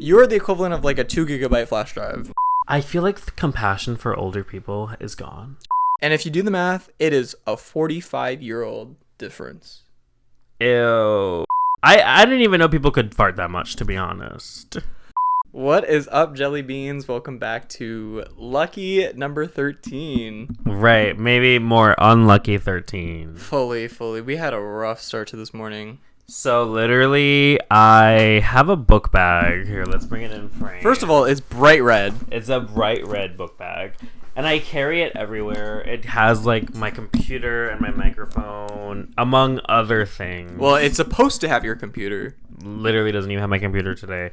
You're the equivalent of like a 2 GB flash drive. I feel like the compassion for older people is gone. And if you do the math, it is a 45-year-old difference. Ew. I didn't even know people could fart that much, to be honest. What is up, jelly beans? Welcome back to lucky number 13. Right, maybe more unlucky 13. Fully. We had a rough start to this morning. So literally, I have a book bag. Here, let's bring it in frame. First of all, it's bright red. It's a bright red book bag. And I carry it everywhere. It has, like, my computer and my microphone, among other things. Well, it's supposed to have your computer. Literally doesn't even have my computer today.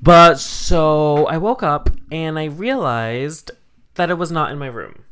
But, so, I woke up, and I realized that it was not in my room.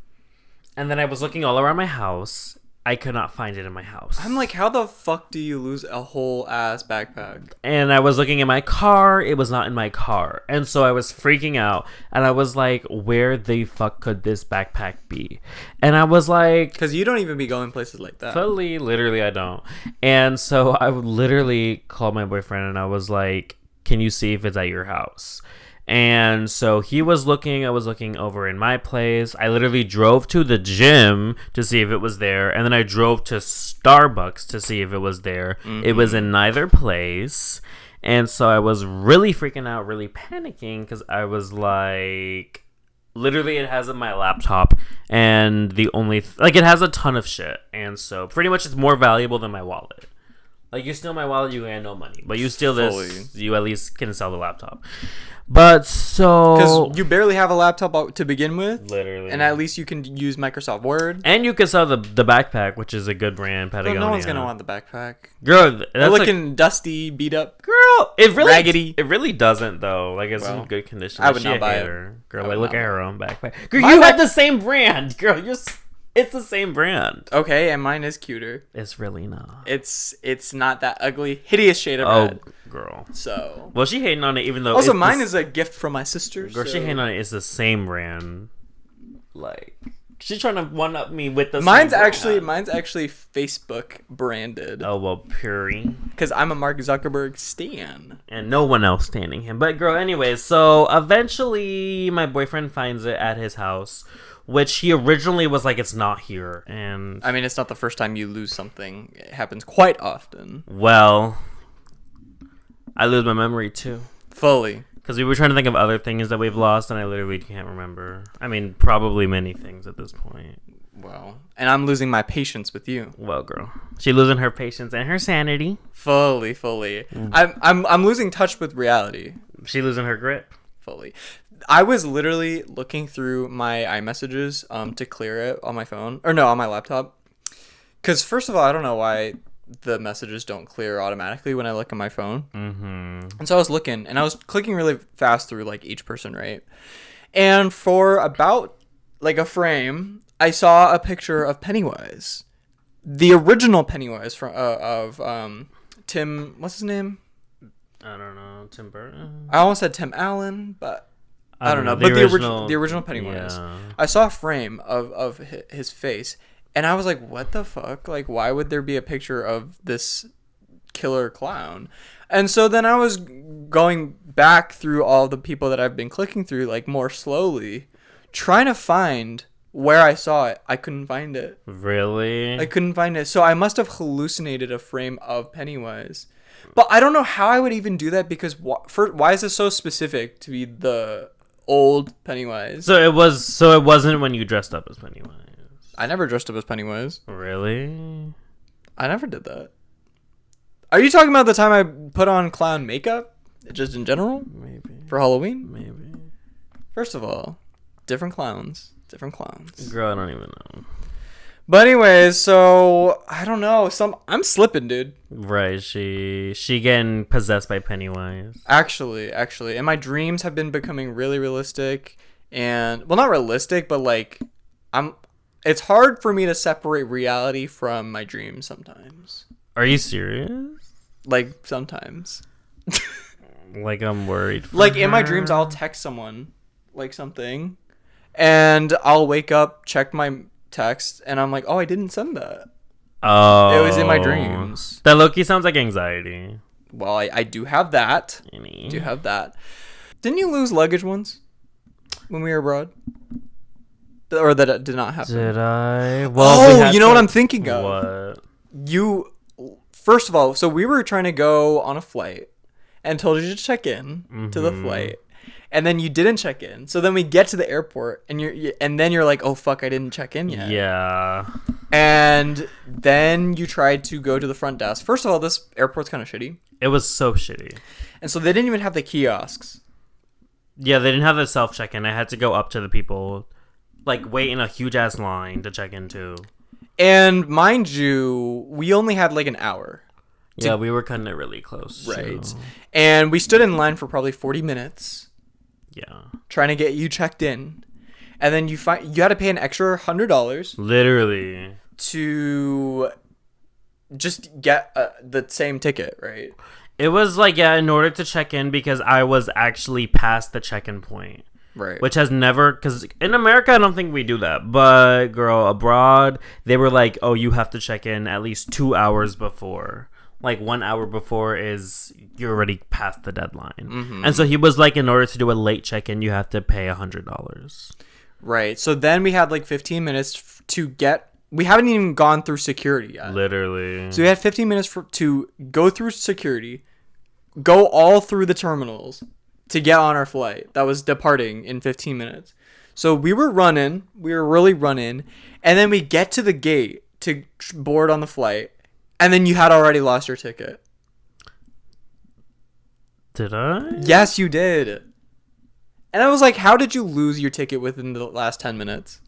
And then I was looking all around my house. I could not find it in my house. I'm like, how the fuck do you lose a whole ass backpack? And I was looking in my car. It was not in my car. And so I was freaking out. And I was like, where the fuck could this backpack be? And I was like... Because you don't even be going places like that. Fully, literally, I don't. And so I would literally call my boyfriend and I was like, can you see if it's at your house? And so he was looking, I was looking over in my place. I literally drove to the gym to see if it was there. And then I drove to Starbucks to see if it was there. Mm-hmm. It was in neither place. And so I was really freaking out, really panicking because I was like, literally it has in my laptop. And the only, it has a ton of shit. And so pretty much it's more valuable than my wallet. Like, you steal my wallet, you get no money. But you steal this, you at least can sell the laptop. But so... Because you barely have a laptop to begin with. Literally. And at least you can use Microsoft Word. And you can sell the backpack, which is a good brand, Patagonia. But no one's going to want the backpack. Girl, that's looking dusty, beat up. Girl, it really... Raggedy. It really doesn't, though. Like, it's in good condition. I would not buy it. Girl, look at her own backpack. Girl, you had the same brand. Girl, it's the same brand. Okay, and mine is cuter. It's really not. It's not that ugly, hideous shade of red. Oh, girl. So. Well, she hating on it even though... Also, mine is a gift from my sister. Girl, she hating on it. It's the same brand. Like, she's trying to one-up me with the Mine's actually Facebook branded. Oh, well, Puri. Because I'm a Mark Zuckerberg stan. And no one else standing him. But, girl, anyways, so eventually my boyfriend finds it at his house, which he originally was like, it's not here. And I mean, it's not the first time you lose something. It happens quite often. Well, I lose my memory too. Fully. Because we were trying to think of other things that we've lost, and I literally can't remember. I mean, probably many things at this point. Well, and I'm losing my patience with you. Well, girl, she losing her patience and her sanity. Fully. I'm losing touch with reality. She losing her grip. Fully. I was literally looking through my iMessages to clear it on my phone. Or no, on my laptop. Because first of all, I don't know why the messages don't clear automatically when I look at my phone. Mm-hmm. And so I was looking, and I was clicking really fast through like each person, right? And for about like a frame, I saw a picture of Pennywise. The original Pennywise of Tim, what's his name? I don't know, Tim Burton? I almost said Tim Allen, but... I don't know, but the original Pennywise. Yeah. I saw a frame of his face, and I was like, what the fuck? Like, why would there be a picture of this killer clown? And so then I was going back through all the people that I've been clicking through, like, more slowly, trying to find where I saw it. I couldn't find it. Really? I couldn't find it. So I must have hallucinated a frame of Pennywise. But I don't know how I would even do that, because why is this so specific to be the... old Pennywise? So it wasn't when you dressed up as Pennywise. I never dressed up as Pennywise. Really? I never did that. Are you talking about the time I put on clown makeup? Just in general? Maybe. For Halloween? Maybe. First of all, different clowns. Girl, I don't even know. But anyways, so I don't know. I'm slipping, dude. Right, she getting possessed by Pennywise. Actually, and my dreams have been becoming really realistic, and well, not realistic, but like it's hard for me to separate reality from my dreams sometimes. Are you serious? Like sometimes. Like I'm worried. Like in my dreams, I'll text someone like something, and I'll wake up, check my text, and I'm like, oh, I didn't send that. Oh, it was in my dreams. That low-key sounds like anxiety. Well, I do have that. Didn't you lose luggage once when we were abroad? Or that did not happen? Did I? Well, you know what I'm thinking of? What? First of all, so we were trying to go on a flight and told you to check in to the flight. And then you didn't check in. So then we get to the airport and then you're like, oh, fuck, I didn't check in yet. Yeah. And then you tried to go to the front desk. First of all, this airport's kind of shitty. It was so shitty. And so they didn't even have the kiosks. Yeah, they didn't have the self check-in. I had to go up to the people, like, wait in a huge-ass line to check in, too. And mind you, we only had, like, an hour. Yeah, we were kind of really close. Right. Too. And we stood in line for probably 40 minutes. Yeah. Trying to get you checked in. And then you had to pay an extra $100. Literally. To just get the same ticket, right? It was like, yeah, in order to check in, because I was actually past the check-in point. Right. Which has never, because in America, I don't think we do that. But, girl, abroad, they were like, oh, you have to check in at least 2 hours before. Like 1 hour before you're already past the deadline. Mm-hmm. And so he was like, in order to do a late check-in, you have to pay $100. Right. So then we had like 15 minutes to get, we haven't even gone through security yet. Literally. So we had 15 minutes to go through security, go all through the terminals to get on our flight that was departing in 15 minutes. So we were really running. And then we get to the gate to board on the flight. And then you had already lost your ticket. Did I? Yes, you did. And I was like, how did you lose your ticket within the last 10 minutes?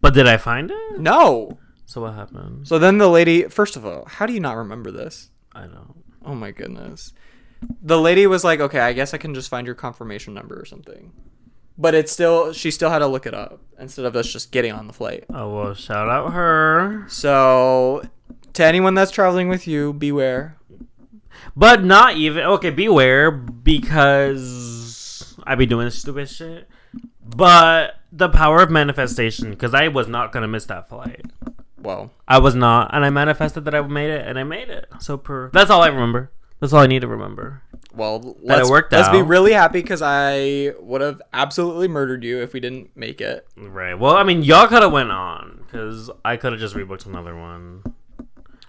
But did I find it? No. So what happened? So then the lady, first of all, how do you not remember this? I don't. Oh my goodness. The lady was like, okay, I guess I can just find your confirmation number or something. But she still had to look it up instead of us just getting on the flight. Oh, well, shout out her. So, to anyone that's traveling with you, beware. But not even, okay, beware, because I be doing stupid shit. But the power of manifestation, because I was not going to miss that flight. Well. I was not, and I manifested that I made it, and I made it. So, that's all I remember. That's all I need to remember. Well, let's be really happy, because I would have absolutely murdered you if we didn't make it. Right. Well, I mean, y'all could have went on, because I could have just rebooked another one.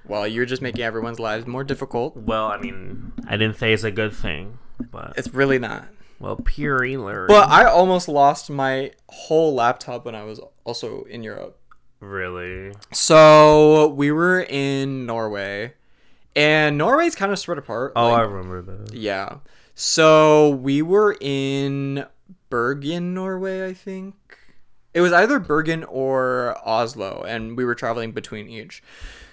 Well, you're just making everyone's lives more difficult. Well, I mean, I didn't say it's a good thing, but it's really not. Well, pure e-learning. But I almost lost my whole laptop when I was also in Europe. Really? So we were in Norway. And Norway's kind of spread apart. Oh, I remember that. Yeah. So we were in Bergen, Norway, I think. It was either Bergen or Oslo, and we were traveling between each.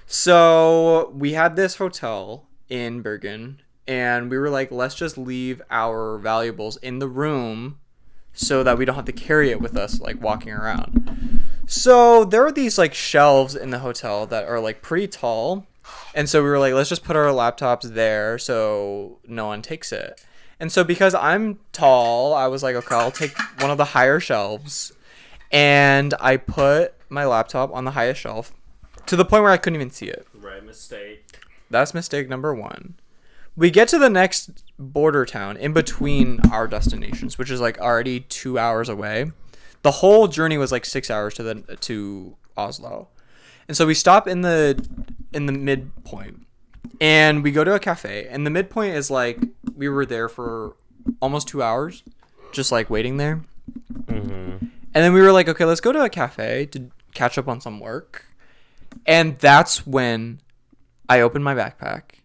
So we had this hotel in Bergen, and we were like, let's just leave our valuables in the room so that we don't have to carry it with us, like, walking around. So there are these, like, shelves in the hotel that are, like, pretty tall. And so we were like, let's just put our laptops there so no one takes it. And so because I'm tall, I was like, okay, I'll take one of the higher shelves. And I put my laptop on the highest shelf to the point where I couldn't even see it. Right, mistake. That's mistake number one. We get to the next border town in between our destinations, which is like already 2 hours away. The whole journey was like 6 hours to Oslo. And so we stop in the midpoint, and we go to a cafe, and the midpoint is like, we were there for almost 2 hours, just like waiting there. Mm-hmm. And then we were like, okay, let's go to a cafe to catch up on some work. And that's when I opened my backpack,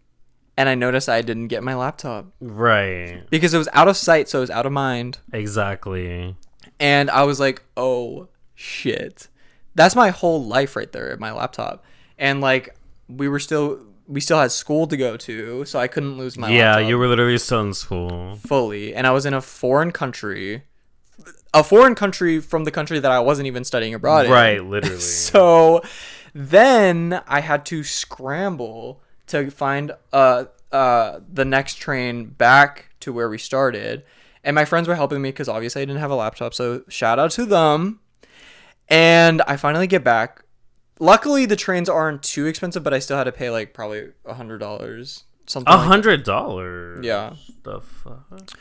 and I noticed I didn't get my laptop. Right. Because it was out of sight, so it was out of mind. Exactly. And I was like, oh, shit. That's my whole life right there at my laptop. And like we still had school to go to, so I couldn't lose my laptop. Yeah, you were literally still in school. Fully. And I was in a foreign country from the country that I wasn't even studying abroad in. Right, literally. So then I had to scramble to find the next train back to where we started. And my friends were helping me because obviously I didn't have a laptop, so shout out to them. And I finally get back. Luckily, the trains aren't too expensive, but I still had to pay like probably $100 something. $100. Yeah. The fuck.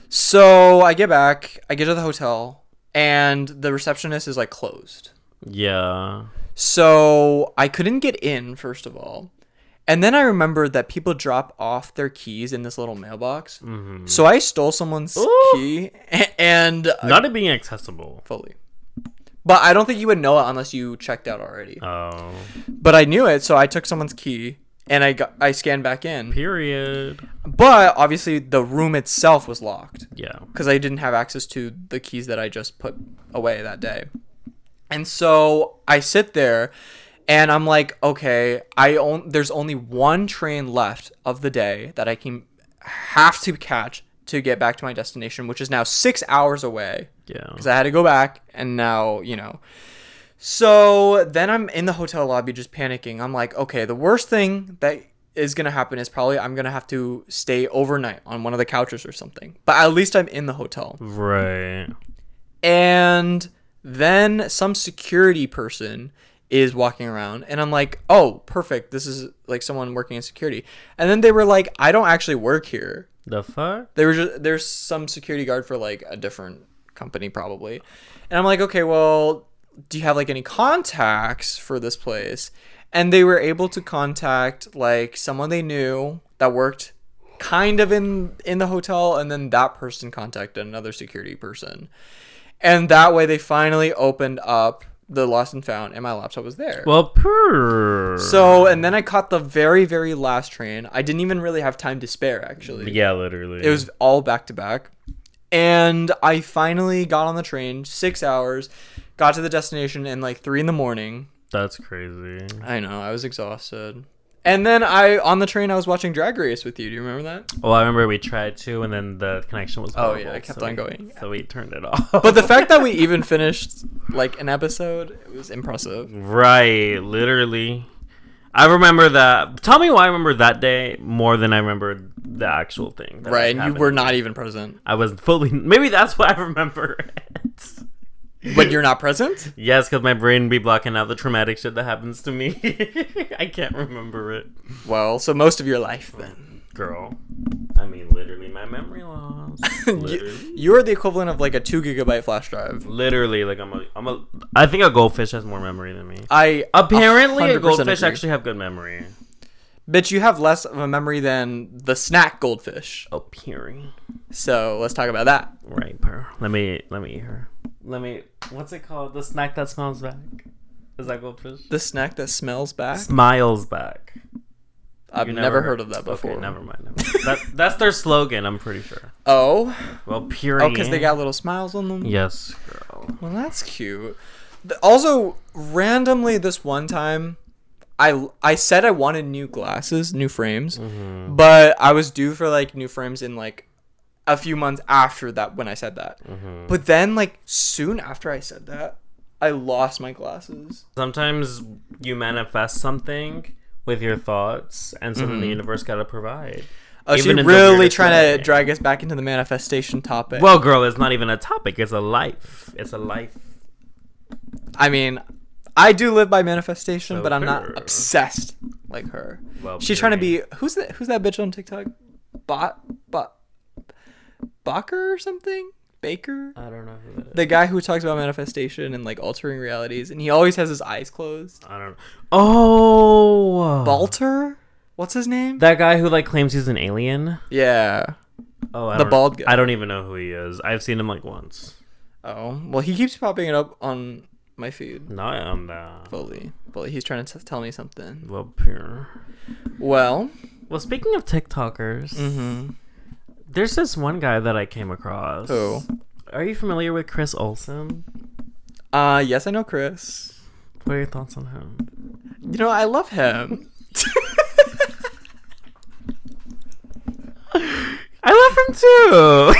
So I get back. I get to the hotel, and the receptionist is like closed. Yeah. So I couldn't get in, first of all. And then I remembered that people drop off their keys in this little mailbox. Mm-hmm. So I stole someone's key and not it being accessible fully. But I don't think you would know it unless you checked out already. Oh. But I knew it, so I took someone's key and I scanned back in. Period. But obviously the room itself was locked. Yeah. Because I didn't have access to the keys that I just put away that day. And so I sit there and I'm like, okay, there's only one train left of the day that I have to catch to get back to my destination, which is now 6 hours away. Yeah. Because I had to go back, and now, So then I'm in the hotel lobby just panicking. I'm like, okay, the worst thing that is going to happen is probably I'm going to have to stay overnight on one of the couches or something. But at least I'm in the hotel. Right. And then some security person is walking around, and I'm like, oh, perfect. This is like someone working in security. And then they were like, I don't actually work here. The fuck? There's some security guard for like a different company probably. And I'm like, okay, well, do you have like any contacts for this place? And they were able to contact like someone they knew that worked kind of in the hotel, and then that person contacted another security person. And that way they finally opened up the lost and found, and my laptop was there. Well, So, and then I caught the very, very last train. I didn't even really have time to spare, actually. Yeah, literally. It was all back to back. And I finally got on the train, 6 hours, got to the destination in like 3 a.m. That's crazy. I know, I was exhausted. And then on the train, I was watching Drag Race with you. Do you remember that? Well, I remember we tried to, and then the connection was horrible. Oh, yeah, it kept on going. So we turned it off. But the fact that we even finished, like, an episode, it was impressive. Right, literally. I remember that. Tell me why I remember that day more than I remember the actual thing. Right, and you were not even present. I was fully... Maybe that's why I remember it. But you're not present? Yes, because my brain be blocking out the traumatic shit that happens to me. I can't remember it. Well, so most of your life then. Girl. I mean, literally my memory loss. You're the equivalent of like a 2 GB flash drive. Literally, like I think a goldfish has more memory than me. Apparently a goldfish agree. actually have good memory. Bitch, you have less of a memory than the snack goldfish. Oh, Puri. So let's talk about that. Right, per. Let me eat her. What's it called? The snack that smells back. Is that goldfish? The snack that smells back? Smiles back. I've never heard of that before. Okay, never mind. That's their slogan, I'm pretty sure. Oh? Well, Puri. Oh, because they got little smiles on them? Yes, girl. Well, that's cute. Also, randomly this one time, I said I wanted new glasses, new frames, but I was due for like new frames in like a few months after that when I said that. But then like soon after I said that, I lost my glasses. Sometimes you manifest something with your thoughts, and so then the universe gotta provide. Oh, she's really trying to drag us back into the manifestation topic. Well, girl, it's not even a topic. It's a life. It's a life. I mean, I do live by manifestation, but I'm not obsessed like her. Well, she's trying to be... Who's that bitch on TikTok? Bacher or something? Baker? I don't know who that is. The guy who talks about manifestation and like altering realities, and he always has his eyes closed. I don't know. Oh! Balter? What's his name? That guy who like claims he's an alien? Yeah. Oh, the bald guy. I don't even know who he is. I've seen him like once. Oh, well, he keeps popping it up on my feed. No, I am that. Fully. But he's trying to tell me something. Well, pure. Well, speaking of TikTokers, there's this one guy that I came across. Who? Are you familiar with Chris Olsen? Yes, I know Chris. What are your thoughts on him? You know, I love him. I love him too.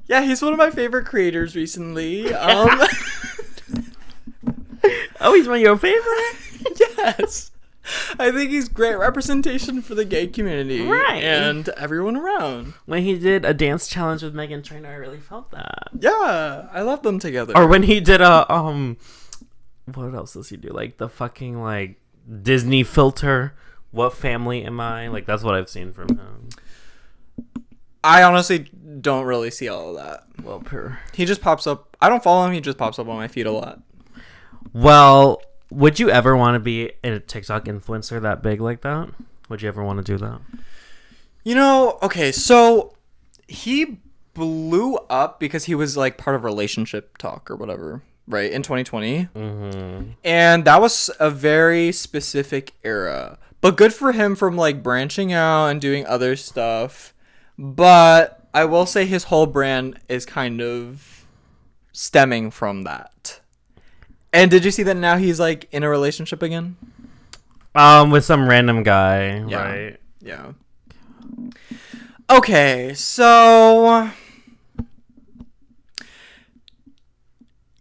Yeah, he's one of my favorite creators recently. Oh, he's one of your favorite? Yes. I think he's great representation for the gay community. Right. And everyone around. When he did a dance challenge with Meghan Trainor, I really felt that. Yeah, I love them together. Or when he did a, what else does he do? Like, the fucking, like, Disney filter. What family am I? Like, that's what I've seen from him. I honestly don't really see all of that. Well, pure. He just pops up. I don't follow him. He just pops up on my feed a lot. Well, would you ever want to be a TikTok influencer that big like that? Would you ever want to do that? You know, okay, so he blew up because he was like part of Relationship Talk or whatever, right, in 2020. Mm-hmm. And that was a very specific era. But good for him from like branching out and doing other stuff. But I will say his whole brand is kind of stemming from that. And did you see that now he's like in a relationship again? With some random guy, yeah. right? Yeah. Okay, so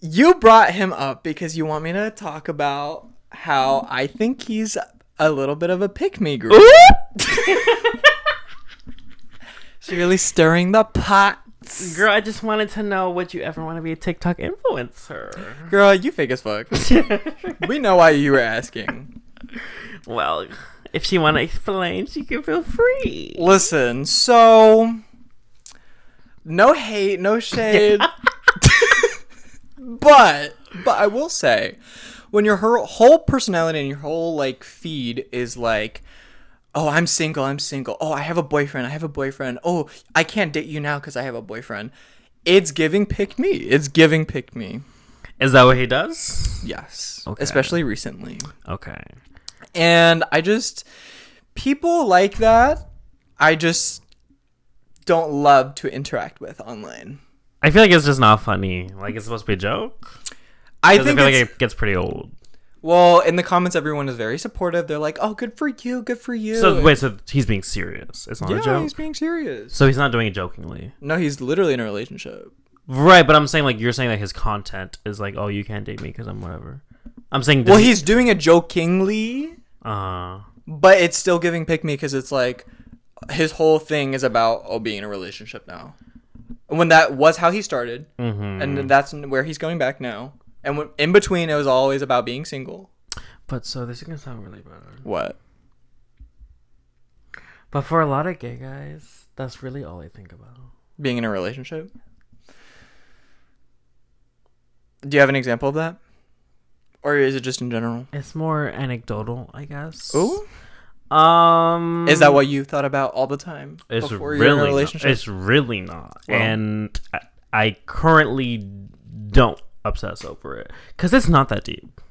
you brought him up because you want me to talk about how I think he's a little bit of a pick-me girl. She's really stirring the pots. Girl, I just wanted to know, would you ever want to be a TikTok influencer? Girl, you fake as fuck. We know why you were asking. Well, if she want to explain, she can feel free. Listen, so no hate, no shade. But I will say, when your whole personality and your whole like feed is like, oh, I'm single. Oh, I have a boyfriend. Oh, I can't date you now because I have a boyfriend. It's giving pick me. Is that what he does? Yes. Okay. Especially recently. Okay. And people like that, I just don't love to interact with online. I feel like it's just not funny. Like, it's supposed to be a joke. I feel like it gets pretty old. Well, in the comments, everyone is very supportive. They're like, "Oh, good for you." So wait, so he's being serious? It's not a joke. Yeah, he's being serious. So he's not doing it jokingly. No, he's literally in a relationship. Right, but I'm saying like you're saying that his content is like, "Oh, you can't date me because I'm whatever." I'm saying. Well, he's doing it jokingly. But it's still giving pick me because it's like his whole thing is about being in a relationship now. When that was how he started, and that's where he's going back now. And in between, it was always about being single. But so this is gonna sound really bad. What? But for a lot of gay guys, that's really all I think about. Being in a relationship? Do you have an example of that? Or is it just in general? It's more anecdotal, I guess. Ooh? Is that what you thought about all the time before you're in a relationship? It's really not. Well, and I currently don't obsess over it because it's not that deep.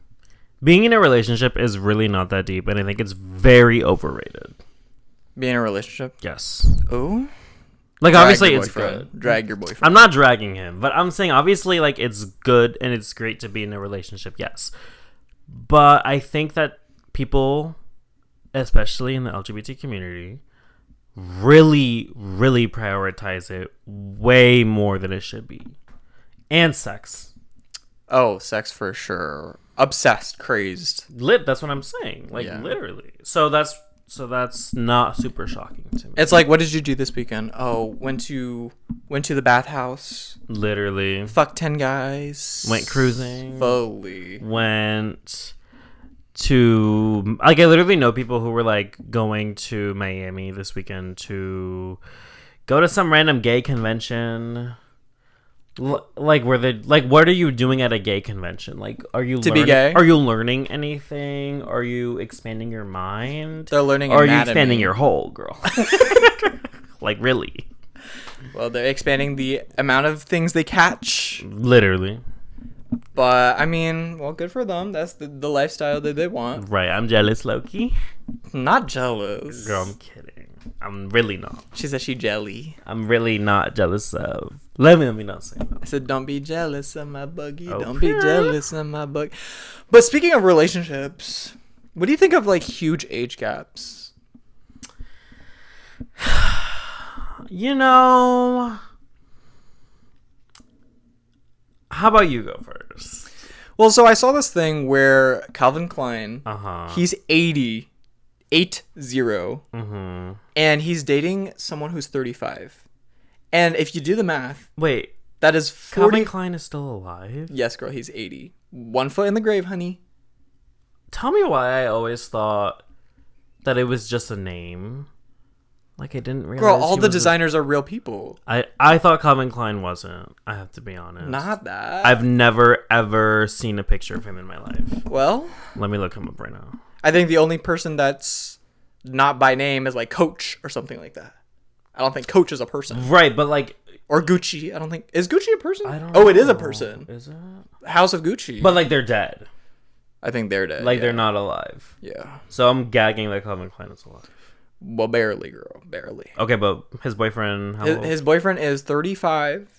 Being in a relationship is really not that deep, and I think it's very overrated. Being in a relationship? Yes. Ooh? Like, obviously it's good. Drag your boyfriend. I'm not dragging him, but I'm saying obviously like it's good and it's great to be in a relationship, yes. But I think that people, especially in the LGBT community, really, really prioritize it way more than it should be. And sex. Oh, sex for sure. Obsessed, crazed. That's what I'm saying. Like, yeah. Literally. So that's not super shocking to me. It's like, what did you do this weekend? Oh, went to the bathhouse. Literally. Fucked 10 guys. Went cruising. Fully. Went to, like, I literally know people who were like going to Miami this weekend to go to some random gay convention. Like, where they like, what are you doing at a gay convention? Like, are you be gay? Are you learning anything? Are you expanding your mind? They're learning or anatomy. Are you expanding your whole, girl? Like, really? Well, they're expanding the amount of things they catch. Literally. But I mean, well, good for them. That's the lifestyle that they want. Right. I'm jealous, Loki. Not jealous. Girl, I'm kidding. I'm really not. She said she jelly. I'm really not jealous of. Let me not say that. I said, don't be jealous of my buggy. Oh, don't be jealous of my buggy. But speaking of relationships, what do you think of like huge age gaps? You know, how about you go first? Well, so I saw this thing where Calvin Klein, he's 80, and he's dating someone who's 35. And if you do the math, wait, that is 40. Calvin Klein is still alive? Yes, girl, he's 80. 1 foot in the grave, honey. Tell me why I always thought that it was just a name. Like, I didn't realize. Girl, all the designers are real people. I thought Calvin Klein wasn't. I have to be honest. Not that. I've never, ever seen a picture of him in my life. Well, let me look him up right now. I think the only person that's not by name is, like, Coach or something like that. I don't think Coach is a person. Right, but, like... Or Gucci. I don't think... Is Gucci a person? I don't know. Oh, it is a person. Is it? House of Gucci. But, like, they're dead. I think they're dead. Like, they're not alive. Yeah. So I'm gagging that Calvin Klein is alive. Well, barely, girl. Barely. Okay, but his boyfriend... His boyfriend is 35.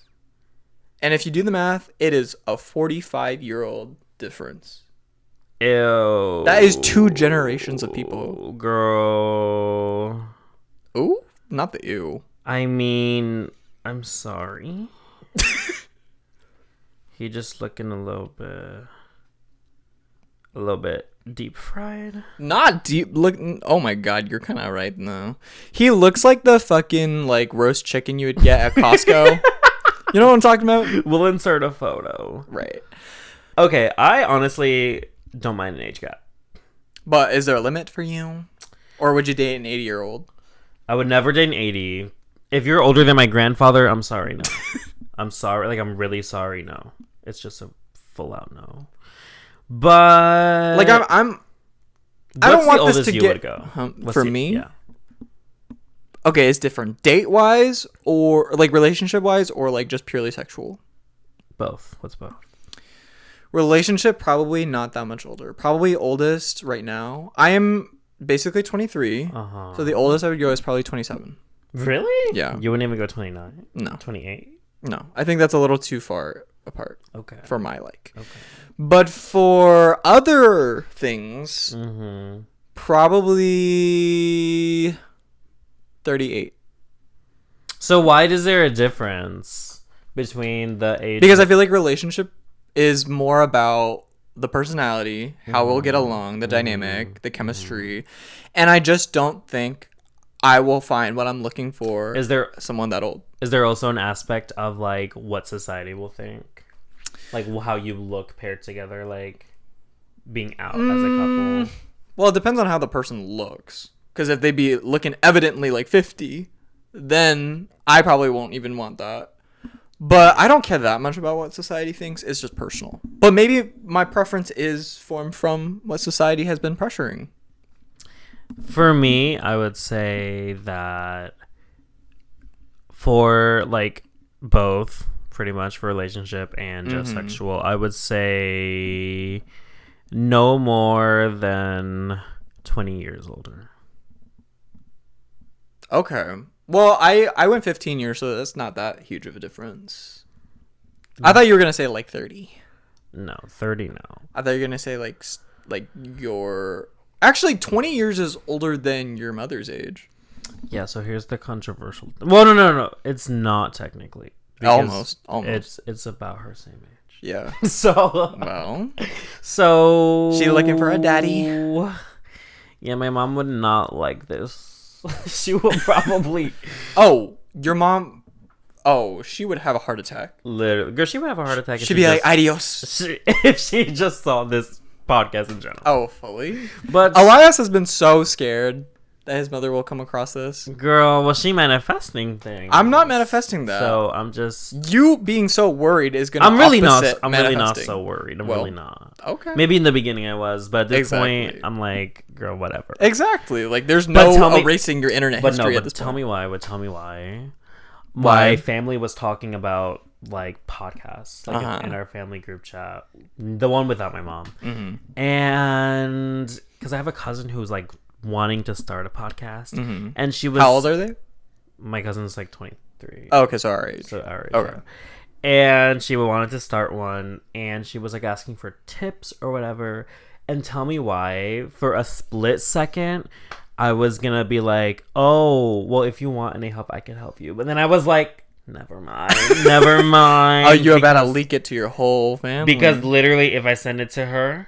And if you do the math, it is a 45-year-old difference. Ew. That is 2 generations of people. Girl. Ooh? Not the ew. I mean, I'm sorry. He just looking a little bit deep fried. Not deep looking. Oh my god, you're kind of right though. He looks like the fucking like roast chicken you would get at Costco. You know what I'm talking about? We'll insert a photo. Right. Okay, I honestly don't mind an age gap. But is there a limit for you? Or would you date an 80-year-old? I would never date an 80. If you're older than my grandfather, I'm sorry, no. I'm sorry. Like, I'm really sorry, no. It's just a full-out no. But... Like, I don't want this to you get... Would go? For me? Yeah. Okay, it's different. Date-wise, or, like, relationship-wise, or, like, just purely sexual? Both. What's both? Relationship, probably not that much older. Probably oldest right now. I am basically 23. So the oldest I would go is probably 27. Really? Yeah. You wouldn't even go 29? No. 28? No. I think that's a little too far apart. Okay. For my like. Okay. But for other things, probably 38. So why is there a difference between the age? Because I feel like relationship is more about the personality, how we'll get along, the dynamic, the chemistry. And I just don't think I will find what I'm looking for. Is there someone that old? Is there also an aspect of like what society will think? Like how you look paired together, like being out as a couple? Well, it depends on how the person looks. Because if they be looking evidently like 50, then I probably won't even want that. But I don't care that much about what society thinks. It's just personal. But maybe my preference is formed from what society has been pressuring. For me, I would say that for like both, pretty much for relationship and just sexual, I would say no more than 20 years older. Okay. Well, I went 15 years, so that's not that huge of a difference. I thought you were going to say like 30. No, 30 no. I thought you were going to say like your... Actually, 20 years is older than your mother's age. Yeah, so here's the controversial... Well, no. It's not technically. Almost. It's about her same age. Yeah. So... Well. So... She looking for a daddy? Yeah, my mom would not like this. She will probably... Oh, your mom... Oh, she would have a heart attack. Literally. Girl, she would have a heart attack. She'd be like, adios. If she just saw this podcast in general. Oh, fully? But Elias has been so scared that his mother will come across this. Girl, well, she manifesting things. I'm not manifesting that. So I'm just... You being so worried is going to I'm really not so worried. I'm really not. Okay. Maybe in the beginning I was, but at this point, I'm like, girl, whatever. Exactly. Like, there's no erasing your internet history at this point. Tell me why. My family was talking about like podcasts, like in our family group chat, the one without my mom, and because I have a cousin who's like wanting to start a podcast, and she was... How old are they? My cousin's like 23. Oh, okay, so our age. Okay. Yeah. And she wanted to start one, and she was like asking for tips or whatever. And tell me why, for a split second, I was gonna be like, oh, well, if you want any help, I can help you. But then I was like, never mind. Oh, you're about to leak it to your whole family? Because literally, if I send it to her,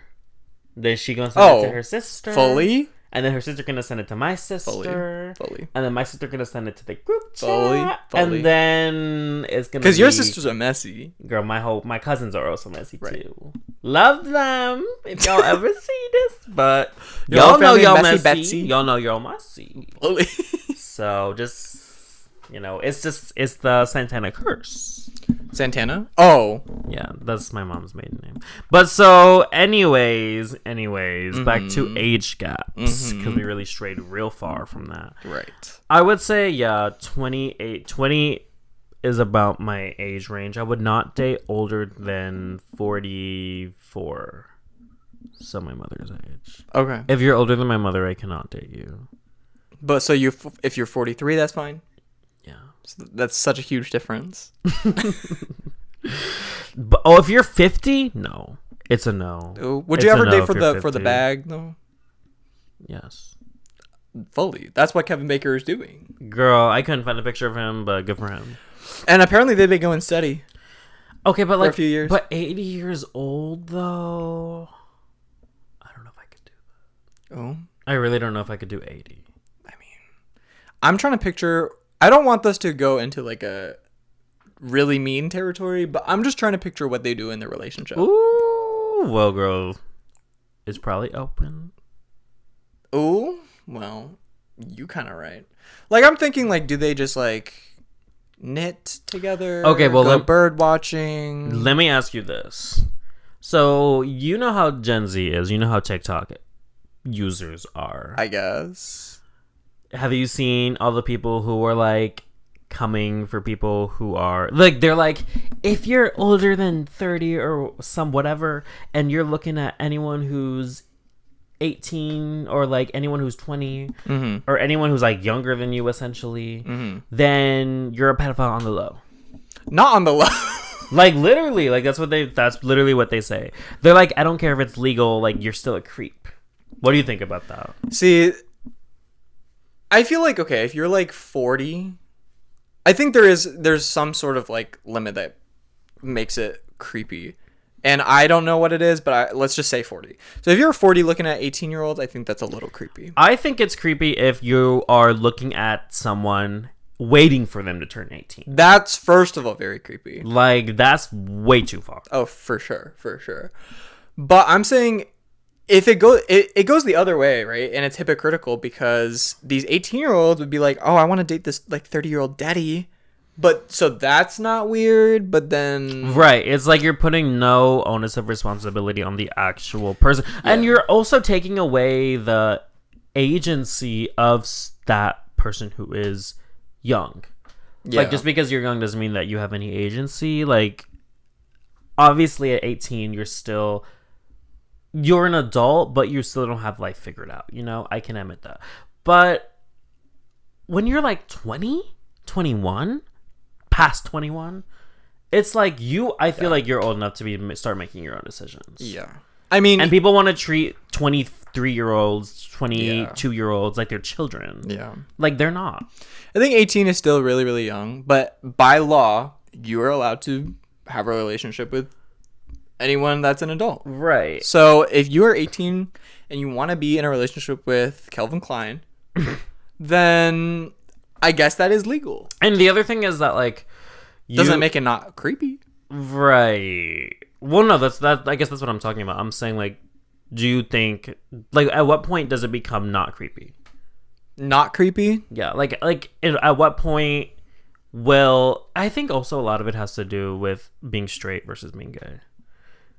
then she gonna send it to her sister. Fully? And then her sister gonna send it to my sister. Fully. And then my sister gonna send it to the group chat. Fully. And then it's gonna because your sisters are messy. Girl, my cousins are also messy too. Love them. If y'all ever see this, but y'all know y'all messy. Betsy. Y'all know y'all messy. Fully. So just it's the Santana curse. Santana? Oh. Yeah, that's my mom's maiden name. But so, anyways, back to age gaps. Because we really strayed real far from that. Right. I would say, 20 is about my age range. I would not date older than 44. So my mother's age. Okay. If you're older than my mother, I cannot date you. But so if you're 43, that's fine? Yeah. So that's such a huge difference. But if you're 50, no, it's a no. Ooh, would you ever date for the bag though? Yes. Fully. That's what Kevin Baker is doing. Girl, I couldn't find a picture of him, but good for him. And apparently they've been going steady. Okay, but for a few years. But 80 years old though. I don't know if I could do that. Oh. I really don't know if I could do 80. I mean, I'm trying to picture. I don't want this to go into like a really mean territory, but I'm just trying to picture what they do in their relationship. Ooh, well, girl, it's probably open. Ooh, well, you kind of right. Like, I'm thinking, like, do they just like knit together? Okay, well, go bird watching. Let me ask you this. So you know how Gen Z is. You know how TikTok users are. I guess. Have you seen all the people who are like coming for people who are like, they're like, if you're older than 30 or some whatever, and you're looking at anyone who's 18 or like anyone who's 20 or anyone who's like younger than you essentially, then you're a pedophile on the low. Not on the low. Like literally, like that's literally what they say. They're like, I don't care if it's legal, like you're still a creep. What do you think about that? See, I feel like, okay, if you're like 40, I think there's some sort of like limit that makes it creepy. And I don't know what it is, but let's just say 40. So if you're 40 looking at 18-year-olds, I think that's a little creepy. I think it's creepy if you are looking at someone waiting for them to turn 18. That's, first of all, very creepy. Like, that's way too far. Oh, for sure. But I'm saying, if it goes the other way, right? And it's hypocritical because these 18-year-olds would be like, oh, I want to date this like 30-year-old daddy. But so that's not weird, but then right, it's like you're putting no onus of responsibility on the actual person. Yeah. And you're also taking away the agency of that person who is young. Yeah. Like, just because you're young doesn't mean that you have any agency. Like, obviously at 18 you're an adult, but you still don't have life figured out, I can admit that. But when you're like 20, 21, past 21, it's like I feel like you're old enough to start making your own decisions. Yeah. I mean, and people want to treat 23-year-olds, 22-year-olds like they're children. Yeah. Like, they're not. I think 18 is still really, really young, but by law, you are allowed to have a relationship with anyone that's an adult. Right. So if you are 18 and you want to be in a relationship with Calvin Klein, then I guess that is legal. And the other thing is that, like, doesn't make it not creepy. Right. Well, no, I guess that's what I'm talking about. I'm saying, like, do you think, like, at what point does it become not creepy? Not creepy? Yeah. Like at what point I think also a lot of it has to do with being straight versus being gay.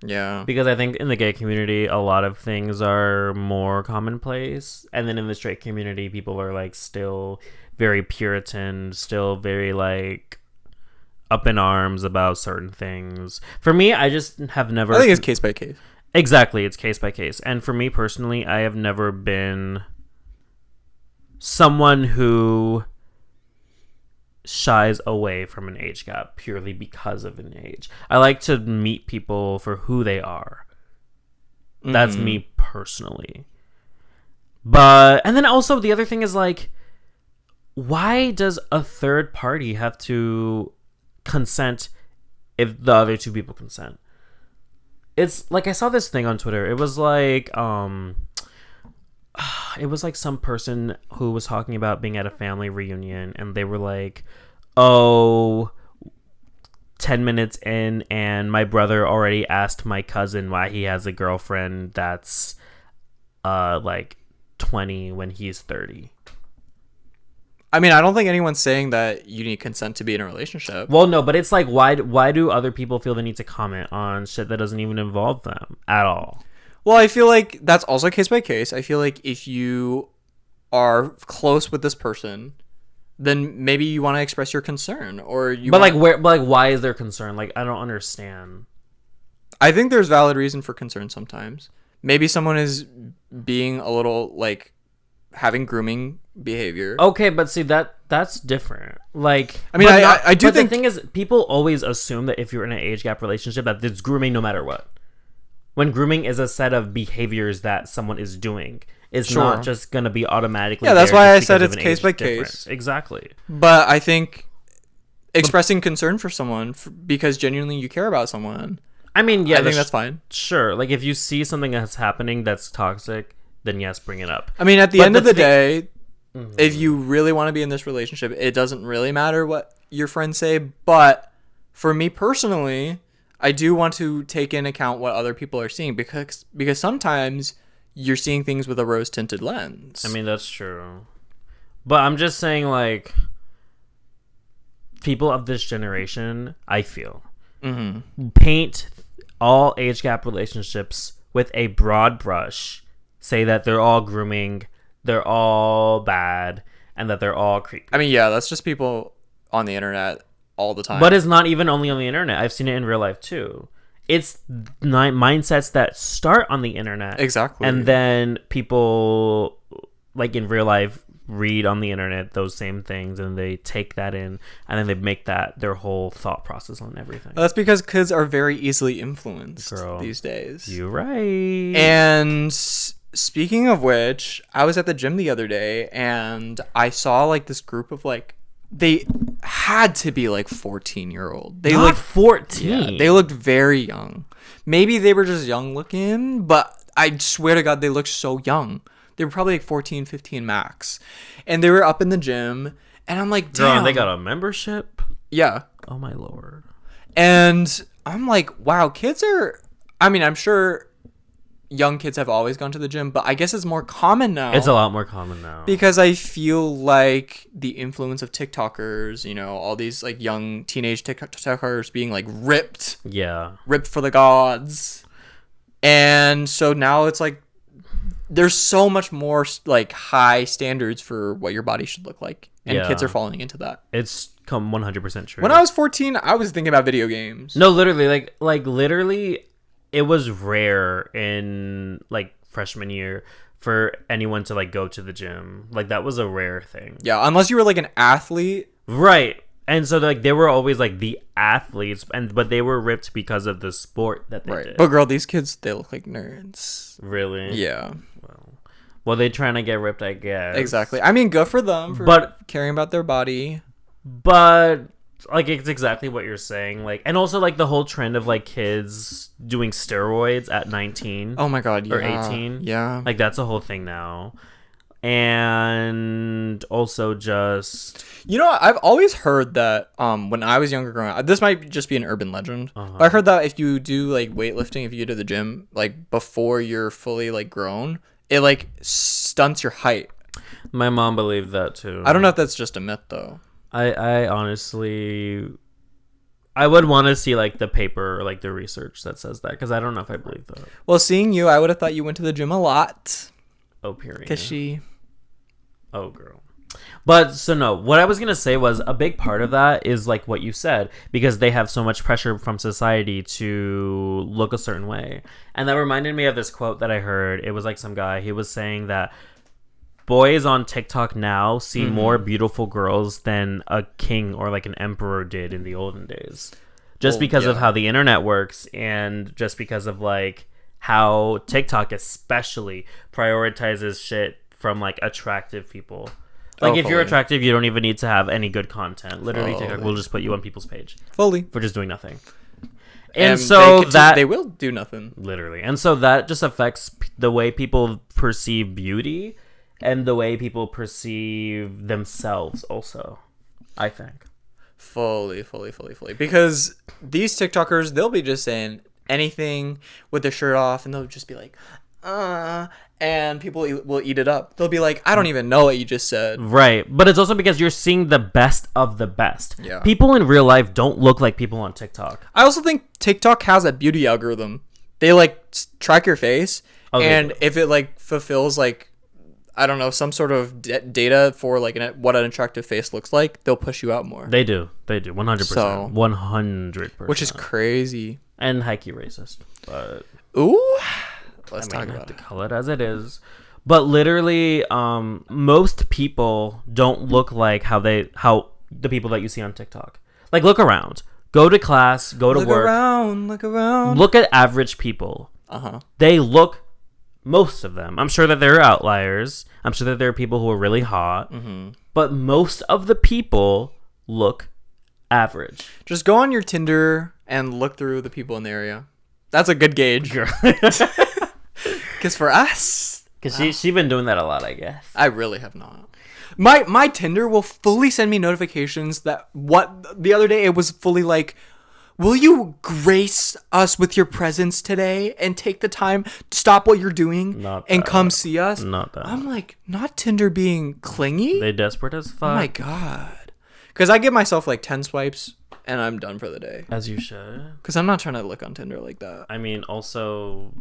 Yeah. Because I think in the gay community, a lot of things are more commonplace. And then in the straight community, people are, like, still very Puritan, still very, like, up in arms about certain things. For me, I just have never... I think it's case by case. Exactly, it's case by case. And for me personally, I have never been someone who shies away from an age gap purely because of an age. I like to meet people for who they are. That's me personally. But, and then also the other thing is, like, why does a third party have to consent if the other two people consent? It's like, I saw this thing on Twitter. It was like, it was like some person who was talking about being at a family reunion, and they were like, oh, 10 minutes in and my brother already asked my cousin why he has a girlfriend that's like 20 when he's 30. I mean, I don't think anyone's saying that you need consent to be in a relationship. Well, no, but it's like, why do other people feel the need to comment on shit that doesn't even involve them at all? Well, I feel like that's also case by case. I feel like if you are close with this person, then maybe you want to express your concern, or you. But why is there concern? Like, I don't understand. I think there's valid reason for concern sometimes. Maybe someone is being a little like having grooming behavior. Okay, but see that's different. Like, I mean, I do think the thing is, people always assume that if you're in an age gap relationship, that it's grooming no matter what. When grooming is a set of behaviors that someone is doing, it's not just gonna be automatically. Yeah, that's why I said it's case by case. Exactly. But I think expressing concern for someone because genuinely you care about someone. I mean, yeah, I think that's fine. Sure, like if you see something that's happening that's toxic, then yes, bring it up. I mean, at the end of the day, if you really want to be in this relationship, it doesn't really matter what your friends say. But for me personally, I do want to take into account what other people are seeing because sometimes you're seeing things with a rose-tinted lens. I mean, that's true. But I'm just saying, like, people of this generation, I feel, paint all age gap relationships with a broad brush, say that they're all grooming, they're all bad, and that they're all creepy. I mean, yeah, that's just people on the internet all the time. But it's not even only on the internet. I've seen it in real life too. It's mindsets that start on the internet. Exactly. And then people, like in real life, read on the internet those same things and they take that in and then they make that their whole thought process on everything. That's because kids are very easily influenced these days. You're right. And speaking of which, I was at the gym the other day and I saw like this group of like, they had to be like 14-year-old. They looked 14. Yeah, they looked very young. Maybe they were just young looking, but I swear to God, they looked so young. They were probably like 14, 15 max. And they were up in the gym. And I'm like, damn. Girl, they got a membership? Yeah. Oh, my Lord. And I'm like, wow, kids are... I mean, I'm sure young kids have always gone to the gym, but I guess it's more common now. It's a lot more common now. Because I feel like the influence of TikTokers, you know, all these like young teenage TikTokers being like ripped. Yeah. Ripped for the gods. And so now it's like, there's so much more like high standards for what your body should look like, and kids are falling into that. It's come 100% true. When I was 14, I was thinking about video games. No, literally, like literally, it was rare in like freshman year for anyone to like go to the gym. Like that was a rare thing. Yeah, unless you were like an athlete, right? And so like they were always like the athletes, but they were ripped because of the sport that they did. But girl, these kids, they look like nerds. Really? Yeah. Well, they're trying to get ripped, I guess. Exactly. I mean, good for them for caring about their body. But like, it's exactly what you're saying. Like, and also like the whole trend of like kids doing steroids at 19. Oh my God, yeah. Or 18. Yeah. Like that's a whole thing now. And also just... You know, I've always heard that when I was younger growing up, this might just be an urban legend, but I heard that if you do like weightlifting, if you go to the gym, like before you're fully like grown, it like stunts your height. My mom believed that too. I don't know if that's just a myth though. I honestly... I would want to see like the paper or like the research that says that, because I don't know if I believe that. Well, seeing you, I would have thought you went to the gym a lot. Oh, period. Because she... Oh, girl. But so no, what I was going to say was a big part of that is like what you said, because they have so much pressure from society to look a certain way. And that reminded me of this quote that I heard. It was like some guy, he was saying that boys on TikTok now see more beautiful girls than a king or like an emperor did in the olden days. Just because of how the internet works, and just because of like how TikTok especially prioritizes shit from like attractive people. Like if you're attractive, you don't even need to have any good content. Literally, TikTok will just put you on people's page fully for just doing nothing. And so they will do nothing. Literally. And so that just affects the way people perceive beauty. and the way people perceive themselves also, I think. Fully. Because these TikTokers, they'll be just saying anything with their shirt off, and they'll just be like, and people will eat it up. They'll be like, I don't even know what you just said. Right. But it's also because you're seeing the best of the best. Yeah. People in real life don't look like people on TikTok. I also think TikTok has a beauty algorithm. They like track your face, and if it like fulfills like, I don't know, some sort of data for like what an attractive face looks like, they'll push you out more. They do 100%. So, 100%, which is crazy and high-key racist. But let's talk about it. Call it as it is. But literally, most people don't look like how the people that you see on TikTok. Like, look around. Go to class, go to work. Look around. Look at average people. They look, most of them. I'm sure that there are outliers. I'm sure that there are people who are really hot. But most of the people look average. Just go on your Tinder and look through the people in the area. That's a good gauge. Because for us... Because she's been doing that a lot, I guess. I really have not. My Tinder will fully send me notifications that the other day it was fully like, will you grace us with your presence today and take the time to stop what you're doing and come see us? Not that. I'm like, not Tinder being clingy? They desperate as fuck. Oh my God. Because I give myself like 10 swipes and I'm done for the day. As you should. Because I'm not trying to look on Tinder like that. I mean, also...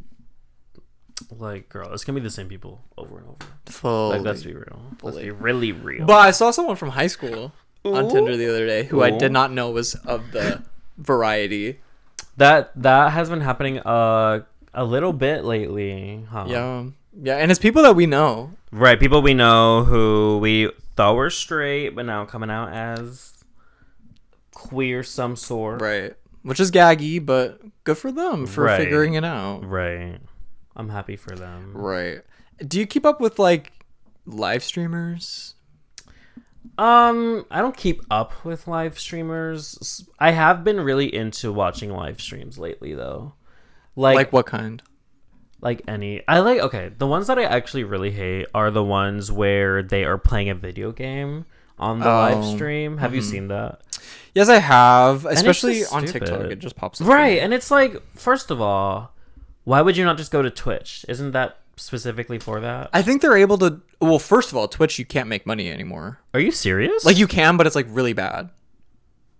Like, girl, it's gonna be the same people over and over. Fully. Like, let's be real. Let's be really real. But I saw someone from high school on Tinder the other day who I did not know was of the variety. That has been happening a little bit lately, huh? Yeah, and it's people that we know. Right, people we know who we thought were straight, but now coming out as queer some sort. Right, which is gaggy, but good for them for figuring it out. Right. I'm happy for them. Right. Do you keep up with like live streamers? I don't keep up with live streamers. I have been really into watching live streams lately though. Like what kind? Like any. The ones that I actually really hate are the ones where they are playing a video game on the live stream. Have you seen that? Yes, I have. Especially on TikTok. It just pops up. Right, and it's like, first of all, why would you not just go to Twitch? Isn't that specifically for that? I think they're able to... Well, first of all, Twitch, you can't make money anymore. Are you serious? Like, you can, but it's, like, really bad.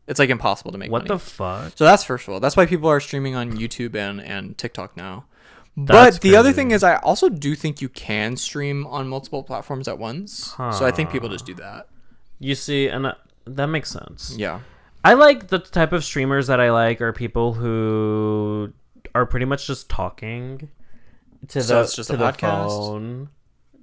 It's, like, impossible to make money. What the fuck? So that's first of all. That's why people are streaming on YouTube and TikTok now. But the other thing is, I also do think you can stream on multiple platforms at once. Huh. So I think people just do that. You see, and that makes sense. Yeah. I like the type of streamers that I like are people who... are pretty much just talking to the podcast? Phone.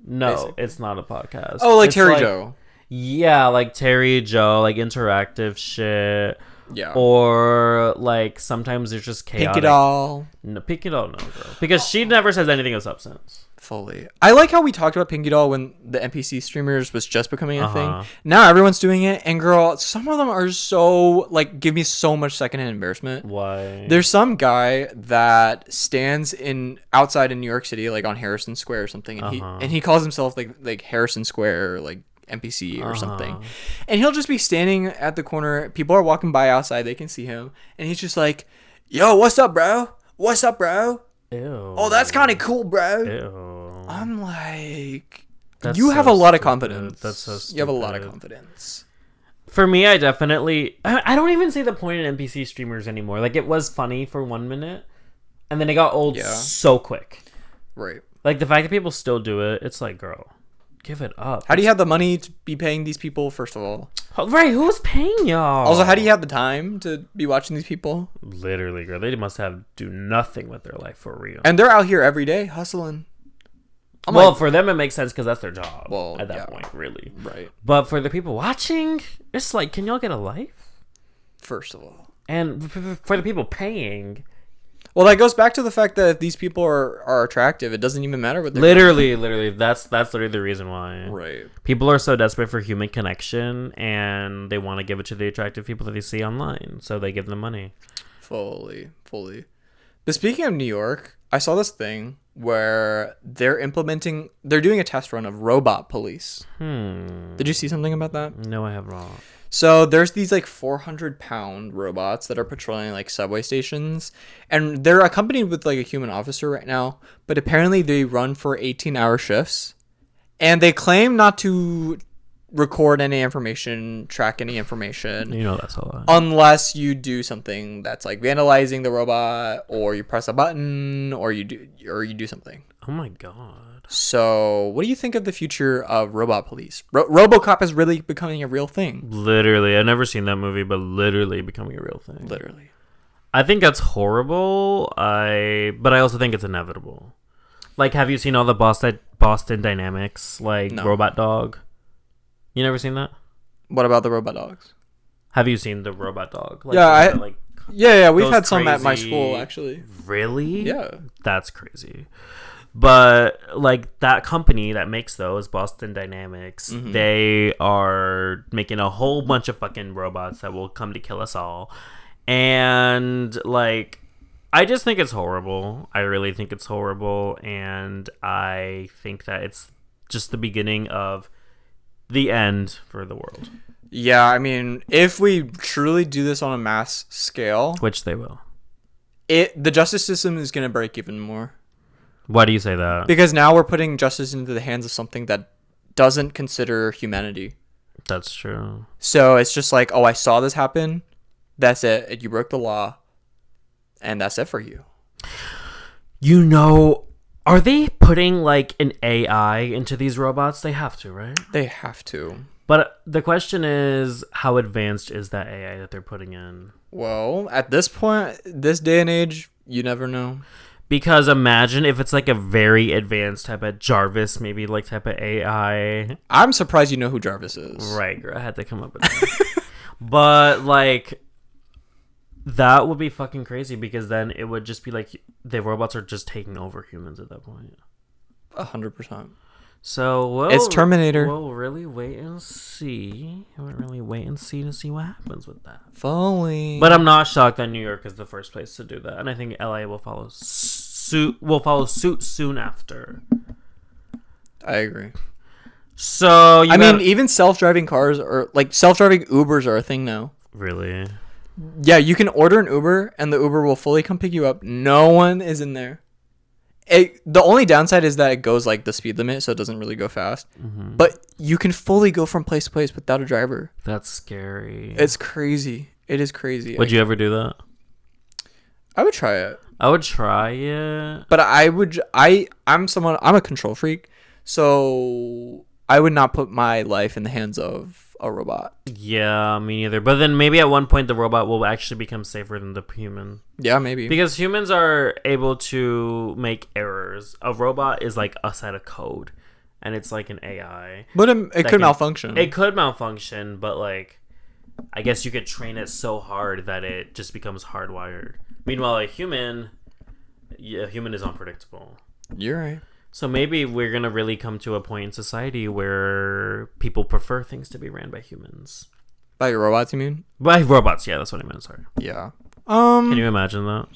No, basically. It's not a podcast. Oh, like Terry Joe. Yeah, like Terry Joe, like interactive shit. Yeah. Or like sometimes there's just chaotic. Pinky Doll. No, Pinky Doll, no, girl. Because she never says anything of substance. Fully. I like how we talked about Pinky Doll when the NPC streamers was just becoming a thing. Now everyone's doing it, and girl, some of them are so like give me so much secondhand embarrassment. Why? There's some guy that stands outside in New York City, like on Harrison Square or something, and he calls himself like Harrison Square, like NPC or something, and he'll just be standing at the corner. People are walking by outside, they can see him, and he's just like, "Yo, what's up, bro? What's up, bro? Ew. Oh, that's kind of cool, bro." Ew. I'm like, that's you have a lot of confidence. That's so stupid. You have a lot of confidence. For me, I don't even say the point in NPC streamers anymore. Like, it was funny for 1 minute, and then it got old so quick. Right. Like, the fact that people still do it, it's like, girl, give it up. How do you have the money to be paying these people, first of all? Right, who's paying y'all? Also, how do you have the time to be watching these people? Literally, girl. They must do nothing with their life for real. And they're out here every day hustling. For them, it makes sense because that's their job at that point, really. Right. But for the people watching, it's like, can y'all get a life? First of all. And for the people paying... Well, that goes back to the fact that if these people are attractive, it doesn't even matter what they're literally, that's literally the reason why. Right. People are so desperate for human connection, and they want to give it to the attractive people that they see online, so they give them money. Fully. But speaking of New York, I saw this thing where they're doing a test run of robot police. Did you see something about that? No, I have not. So there's these like 400-pound robots that are patrolling like subway stations, and they're accompanied with like a human officer right now, but apparently they run for 18-hour shifts, and they claim not to record any information, track any information. You know that's a lot. Unless you do something that's like vandalizing the robot, or you press a button, or you do something. Oh my god. So, what do you think of the future of robot police? RoboCop is really becoming a real thing. Literally, I've never seen that movie, but literally becoming a real thing. Literally. I think that's horrible. But I also think it's inevitable. Like, have you seen all the Boston Dynamics, like No. Robot Dog? You never seen that? What about the robot dogs? Have you seen the Robot Dog? Like, Yeah, Yeah, we've had some at my crazy- school actually. Really? Yeah. That's crazy. But like that company that makes those, Boston Dynamics, they are making a whole bunch of fucking robots that will come to kill us all. And like I just think it's horrible. I really think it's horrible, and I think that it's just the beginning of the end for the world. Yeah, I mean, if we truly do this on a mass scale, Which they will. the justice system is going to break even more. Why do you say that? Because now we're putting justice into the hands of something that doesn't consider humanity. That's true. So it's just like, oh, I saw this happen. That's it. You broke the law. And that's it for you. You know, are they putting like an AI into these robots? They have to, right? They have to. But the question is, how advanced is that AI that they're putting in? Well, at this point, this day and age, you never know. Because imagine if it's like a very advanced type of Jarvis, maybe like type of AI. I'm surprised you know who Jarvis is. Right, girl, I had to come up with that. But like, that would be fucking crazy, because then it would just be like the robots are just taking over humans at that point. 100%. So it's Terminator. We'll really wait and see. We'll really wait and see to see what happens with that. Fully. But I'm not shocked that New York is the first place to do that, and I think LA will follow suit. Will follow suit soon after. I agree. So I mean, even self-driving cars or like self-driving Ubers are a thing now. Really? Yeah, you can order an Uber and the Uber will fully come pick you up. No one is in there. The only downside is that it goes like the speed limit, so it doesn't really go fast. Mm-hmm. But you can fully go from place to place without a driver. That's scary. It's crazy. It is crazy. Would you ever do that? I would try it. I would try it. But I'm a control freak, so I would not put my life in the hands of a robot. Yeah, me neither. But then maybe at one point the robot will actually become safer than the human. Yeah, maybe. Because humans are able to make errors. A robot is like a set of code, and it's like an AI. But it could malfunction. It could malfunction, but like, I guess you could train it so hard that it just becomes hardwired. Meanwhile, a human is unpredictable. You're right. So maybe we're going to really come to a point in society where people prefer things to be ran by humans. By robots, you mean? By robots, yeah, that's what I meant, sorry. Yeah. Can you imagine that?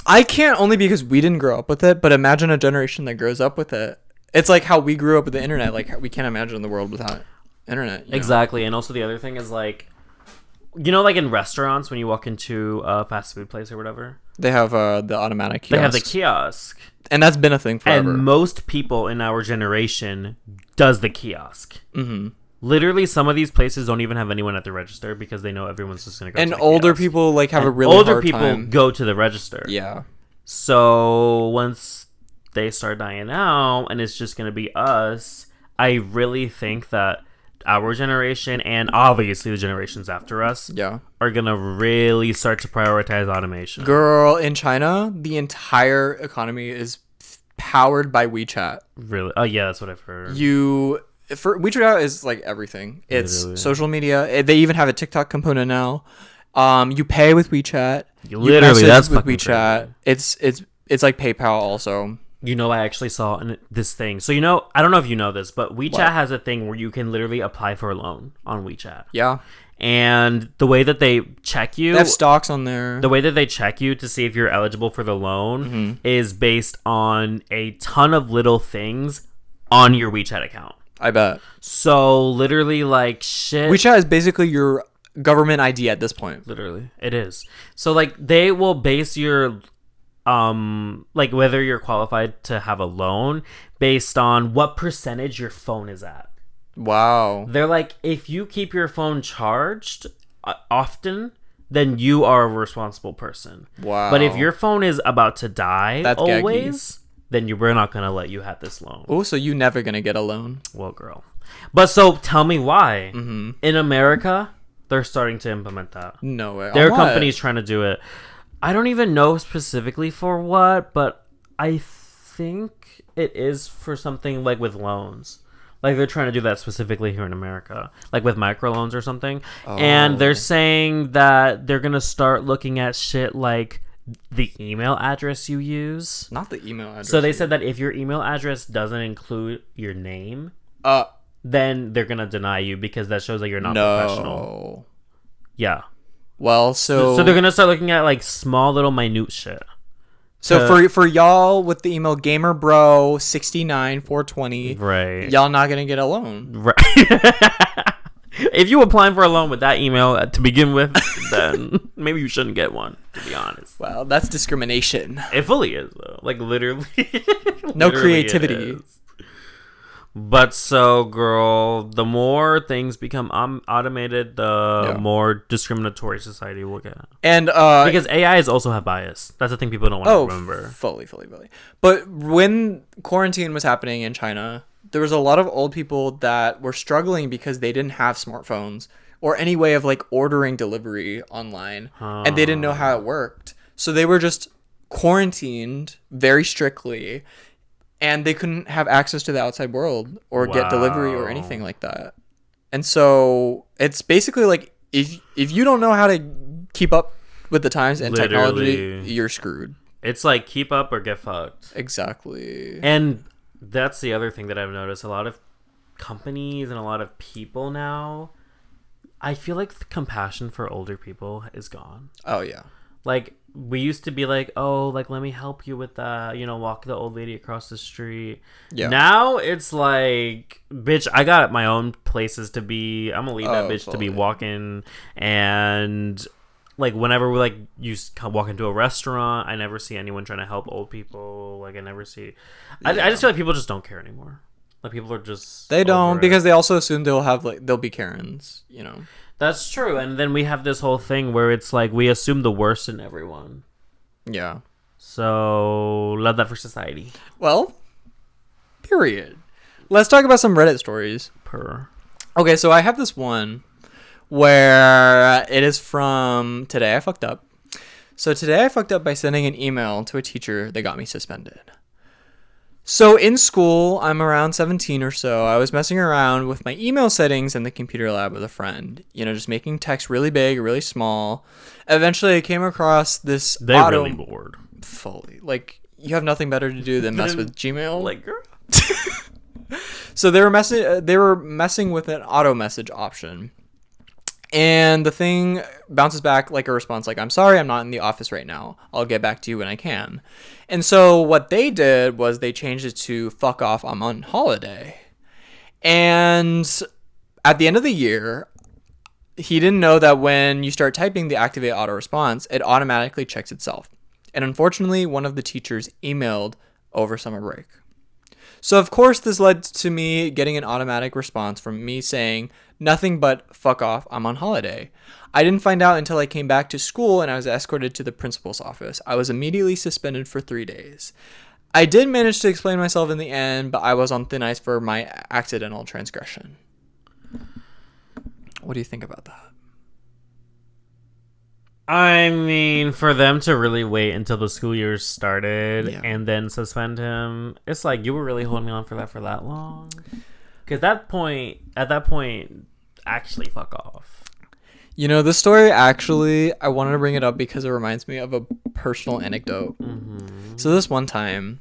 I can't, only because we didn't grow up with it, but imagine a generation that grows up with it. It's like how we grew up with the internet. Like, we can't imagine the world without internet. Exactly. And also the other thing is like, you know, like in restaurants when you walk into a fast food place or whatever, they have the automatic kiosk. They have the kiosk. And that's been a thing forever. And most people in our generation does the kiosk. Mm-hmm. Literally, some of these places don't even have anyone at the register because they know everyone's just going to go to the older kiosk. people like have a really hard time. Older people go to the register. Yeah. So once they start dying out and it's just going to be us, I really think that our generation and obviously the generations after us are gonna really start to prioritize automation. Girl, in China, the entire economy is powered by WeChat. Really? Oh yeah, that's what I've heard. WeChat is like everything. It's Literally. Social media. They even have a TikTok component now. You pay with WeChat. Literally, that's with WeChat. Crazy. It's like PayPal also. You know, I actually saw this thing. So, you know, I don't know if you know this, but WeChat has a thing where you can literally apply for a loan on WeChat. Yeah. And the way that they check you, they have stocks on there. The way that they check you to see if you're eligible for the loan is based on a ton of little things on your WeChat account. I bet. So literally, like, shit. WeChat is basically your government ID at this point. Literally, it is. So like, they will base your like whether you're qualified to have a loan based on what percentage your phone is at. Wow. They're like, if you keep your phone charged often, then you are a responsible person. Wow. But if your phone is about to die always, then we're not going to let you have this loan. Oh, so you never going to get a loan. Well, girl. But so tell me why. In America, they're starting to implement that. No way. There are companies trying to do it. I don't even know specifically for what, but I think it is for something like with loans. Like, they're trying to do that specifically here in America, like with microloans or something. Oh. And they're saying that they're going to start looking at shit like the email address you use. Not the email address. So they said that if your email address doesn't include your name, then they're going to deny you because that shows that you're not professional. Yeah. Well, so they're going to start looking at, like, small little minute shit. So for y'all with the email gamerbro69420, right, y'all not gonna get a loan. Right. If you applying for a loan with that email to begin with, then maybe you shouldn't get one, to be honest. Well, that's discrimination. It fully is, though. Like, literally. No creativity. But so, girl, the more things become automated, the more discriminatory society will get. And because AIs also have bias. That's the thing people don't want to remember. Fully. But when quarantine was happening in China, there was a lot of old people that were struggling because they didn't have smartphones or any way of like ordering delivery online, and they didn't know how it worked. So they were just quarantined very strictly. And they couldn't have access to the outside world or get delivery or anything like that. And so it's basically like if you don't know how to keep up with the times and technology, you're screwed. It's like keep up or get fucked. Exactly. And that's the other thing that I've noticed. A lot of companies and a lot of people now, I feel like the compassion for older people is gone. Oh, yeah. Like, we used to be like, oh, like, let me help you with that, you know, walk the old lady across the street. Yeah. Now it's like, bitch, I got my own places to be. I'm gonna leave that bitch to be walking. And like, whenever we like you walk into a restaurant, I never see anyone trying to help old people. Like, I never see. I just feel like people just don't care anymore. Like, people are just they don't because they also assume they'll be Karens, you know. That's true. And then we have this whole thing where it's like we assume the worst in everyone. Yeah. So, love that for society. Well, period. Let's talk about some Reddit stories. Okay, so I have this one where it is from Today I Fucked Up. So today I fucked up by sending an email to a teacher that got me suspended. So in school, I'm around 17 or so. I was messing around with my email settings in the computer lab with a friend. You know, just making text really big, really small. Eventually, I came across this really bored. Fully. Like, you have nothing better to do than mess with Gmail. Like, girl. So they were messing with an auto message option. And the thing bounces back like a response like, I'm sorry, I'm not in the office right now. I'll get back to you when I can. And so what they did was they changed it to fuck off, I'm on holiday. And at the end of the year, he didn't know that when you start typing the activate auto response, it automatically checks itself. And unfortunately, one of the teachers emailed over summer break. So of course this led to me getting an automatic response from me saying nothing but fuck off, I'm on holiday. I didn't find out until I came back to school and I was escorted to the principal's office. I was immediately suspended for 3 days. I did manage to explain myself in the end, but I was on thin ice for my accidental transgression. What do you think about that? I mean, for them to really wait until the school year started and then suspend him, it's like, you were really holding on for that long? Because at that point, actually fuck off. You know, this story actually, I wanted to bring it up because it reminds me of a personal anecdote. Mm-hmm. So this one time,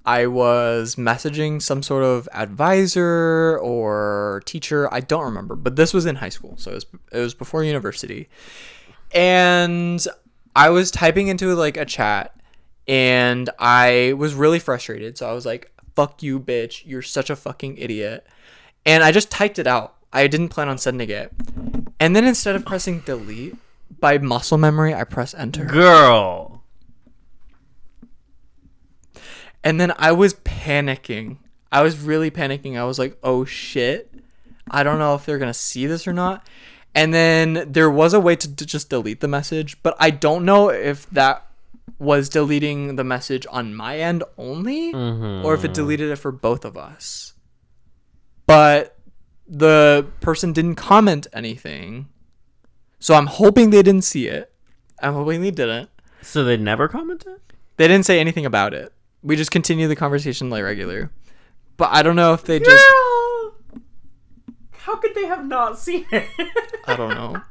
I was messaging some sort of advisor or teacher. I don't remember, but this was in high school, so it was before university. And I was typing into like a chat, and I was really frustrated. So I was like, "Fuck you, bitch! You're such a fucking idiot!" And I just typed it out. I didn't plan on sending it. And then instead of pressing delete, by muscle memory, I press enter. Girl. And then I was panicking. I was really panicking. I was like, oh shit. I don't know if they're going to see this or not. And then there was a way to just delete the message. But I don't know if that was deleting the message on my end only. Or if it deleted it for both of us. But the person didn't comment anything. So I'm hoping they didn't see it. I'm hoping they didn't. So they never commented? They didn't say anything about it. We just continued the conversation like regular. But I don't know if they just... Girl! How could they have not seen it? I don't know.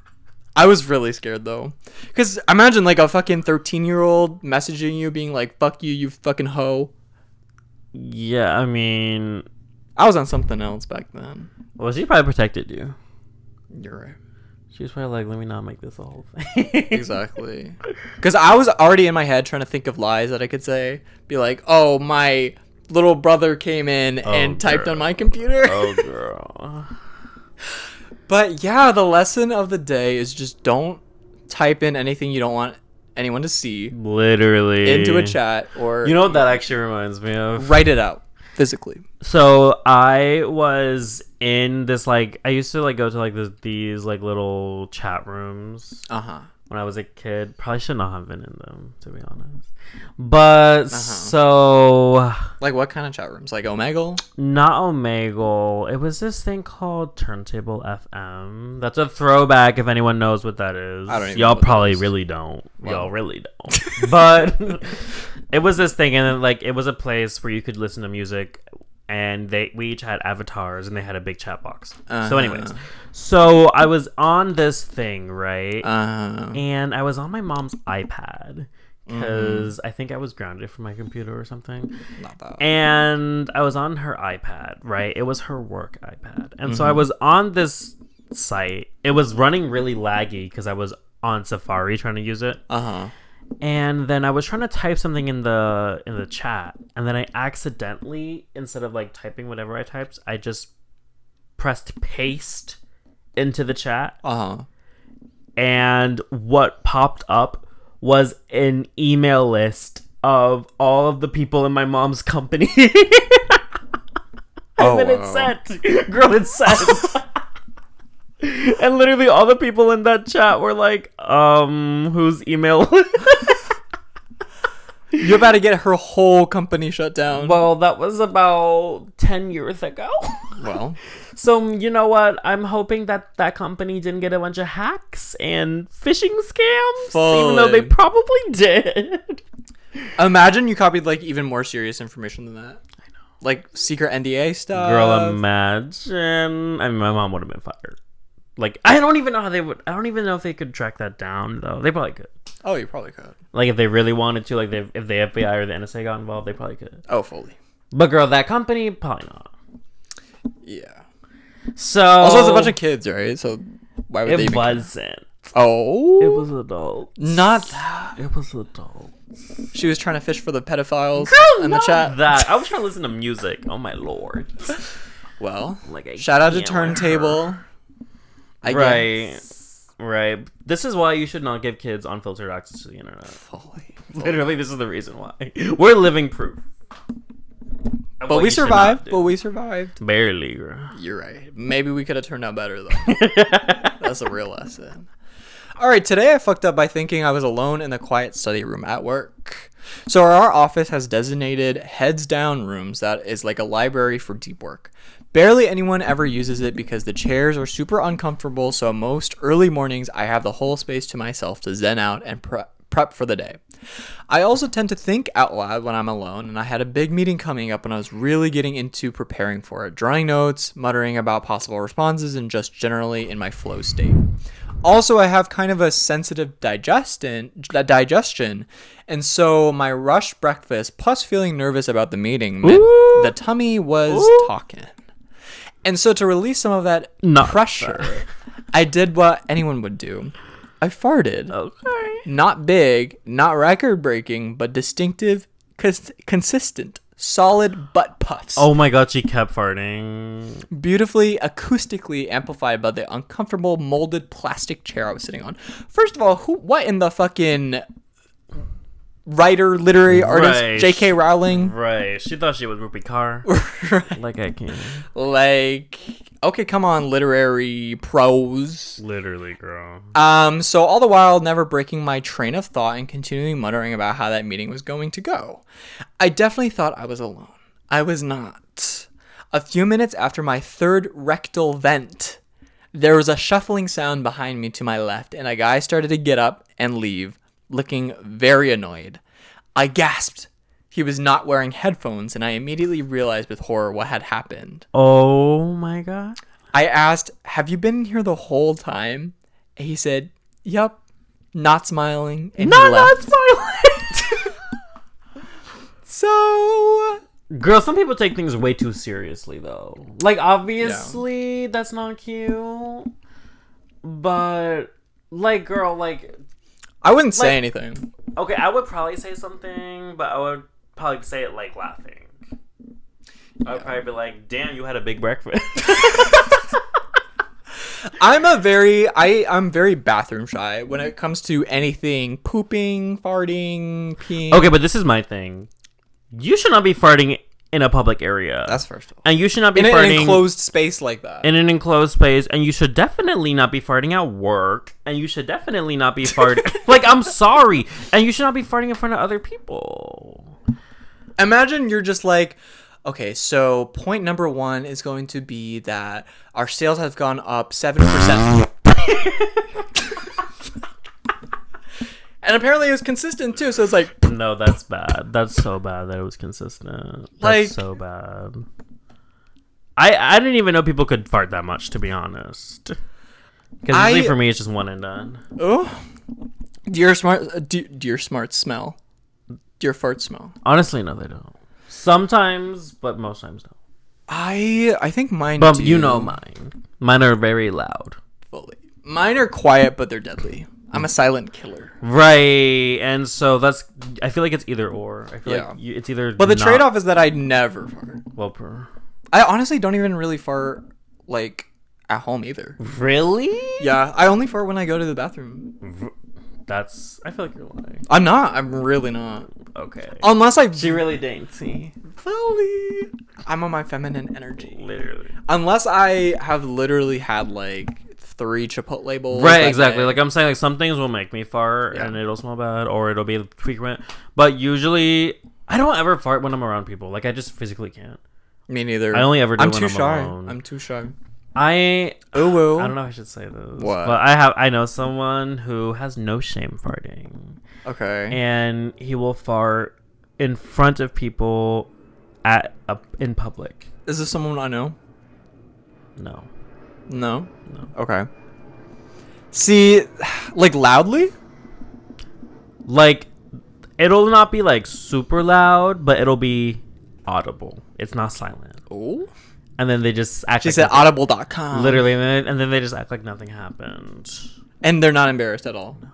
I was really scared though. Because imagine like a fucking 13-year-old messaging you being like, fuck you, you fucking hoe. Yeah, I mean... I was on something else back then. Well, she probably protected you. You're right. She was probably like, let me not make this a whole thing. Exactly. Because I was already in my head trying to think of lies that I could say. Be like, oh, my little brother came in and typed on my computer. Oh, girl. But yeah, the lesson of the day is just don't type in anything you don't want anyone to see. Literally. Into a chat or... You know what that actually reminds me of? Write it out. Physically. So I was in this like I used to like go to like these like little chat rooms when I was a kid. Probably should not have been in them, to be honest. But so like what kind of chat rooms? Like Omegle? Not Omegle. It was this thing called Turntable FM. That's a throwback if anyone knows what that is. I don't even Y'all know probably really don't. Well. Y'all really don't. But it was this thing, and then like it was a place where you could listen to music, and we each had avatars, and they had a big chat box. So anyways, so I was on this thing, right? And I was on my mom's iPad because I think I was grounded from my computer or something. Not that. And I was on her iPad, right? It was her work iPad. And so I was on this site. It was running really laggy because I was on Safari trying to use it. And then I was trying to type something in the chat, and then I accidentally, instead of like typing whatever I typed, I just pressed paste into the chat. And what popped up was an email list of all of the people in my mom's company. And then it sent. Girl, it sent. And literally all the people in that chat were like, whose email? You're about to get her whole company shut down. Well, that was about 10 years ago. Well. So, you know what? I'm hoping that that company didn't get a bunch of hacks and phishing scams. Fully. Even though they probably did. Imagine you copied, like, even more serious information than that. I know. Like, secret NDA stuff. Girl, imagine. I mean, my mom would have been fired. Like, I don't even know how they would. I don't even know if they could track that down, though. They probably could. Oh, you probably could. Like, if they really wanted to, like, if the FBI or the NSA got involved, they probably could. Oh, fully. But, girl, that company, probably not. Yeah. So. Also, it's a bunch of kids, right? So, why would they even... It wasn't. Oh. It was adults. Not that. It was adults. She was trying to fish for the pedophiles in the chat. That. I was trying to listen to music. Oh, my lord. Well, like shout out to Turntable. I guess. Right. This is why you should not give kids unfiltered access to the internet. Fully. Literally, this is the reason why. We're living proof. But we survived. Barely, girl. You're right. Maybe we could have turned out better, though. That's a real lesson. All right, today I fucked up by thinking I was alone in the quiet study room at work. So our office has designated heads down rooms that is like a library for deep work. Barely anyone ever uses it because the chairs are super uncomfortable, so most early mornings I have the whole space to myself to zen out and prep for the day. I also tend to think out loud when I'm alone, and I had a big meeting coming up and I was really getting into preparing for it, drawing notes, muttering about possible responses, and just generally in my flow state. Also, I have kind of a sensitive digestion, and so my rushed breakfast plus feeling nervous about the meeting meant the tummy was talking. And so to release some of that pressure, I did what anyone would do. I farted. Okay. Not big, not record-breaking, but distinctive, consistent, solid butt puffs. Oh my god, she kept farting. Beautifully acoustically amplified by the uncomfortable molded plastic chair I was sitting on. First of all, what in the fucking writer, literary artist, J.K. Rowling? Right. She thought she was Rupi Kaur. Right. Like I can. Like, okay, come on, literary prose. Literally, girl. So all the while never breaking my train of thought and continually muttering about how that meeting was going to go. I definitely thought I was alone. I was not. A few minutes after my third rectal vent, there was a shuffling sound behind me to my left, and a guy started to get up and leave, looking very annoyed. I gasped. He was not wearing headphones, and I immediately realized with horror what had happened. Oh my god. I asked, "Have you been here the whole time?" And he said, "Yup," not smiling, and he left. Not smiling. So, girl, some people take things way too seriously, though. Like, obviously, that's not cute. But, like, girl, like... I wouldn't say anything. Okay, I would probably say something, but I would probably say it, like, laughing. I would probably be like, damn, you had a big breakfast. I'm very bathroom shy when it comes to anything pooping, farting, peeing. Okay, but this is my thing. You should not be farting in a public area. That's first of all. And you should not be farting in an enclosed space like that. In an enclosed space, and you should definitely not be farting at work, and you should definitely not be farting. Like, I'm sorry, and you should not be farting in front of other people. Imagine you're just like, okay, so point number 1 is going to be that our sales have gone up 7%. And apparently it was consistent too, so it's like... No, that's bad. That's so bad that it was consistent. That's so bad. I didn't even know people could fart that much, to be honest. Because usually for me, it's just one and done. Oh? Do your smarts smell? Do your farts smell? Honestly, no, they don't. Sometimes, but most times don't. I think mine but do. You know mine. Mine are very loud. Fully. Mine are quiet, but they're deadly. I'm a silent killer. Right, and so I feel like it's either or. I feel like it's either. But the trade-off is that I never fart. Well, I honestly don't even really fart like at home either. Really? Yeah, I only fart when I go to the bathroom. I feel like you're lying. I'm not. I'm really not. Okay. Unless She really dainty. Fully. I'm on my feminine energy. Literally. Unless I have literally had like 3 Chipotle bowls. Right, exactly. Like I'm saying, like some things will make me fart and it'll smell bad or it'll be frequent. But usually, I don't ever fart when I'm around people. Like I just physically can't. Me neither. I only ever do I'm when too I'm shy. alone. I'm too shy. I don't know if I should say this. What? But I know someone who has no shame farting. Okay. And he will fart in front of people in public. Is this someone I know? No. No. Okay. See, like loudly? Like it'll not be like super loud, but it'll be audible. It's not silent. Oh. And then they just act. She said audible.com. Literally, and then they just act like nothing happened. And they're not embarrassed at all. No.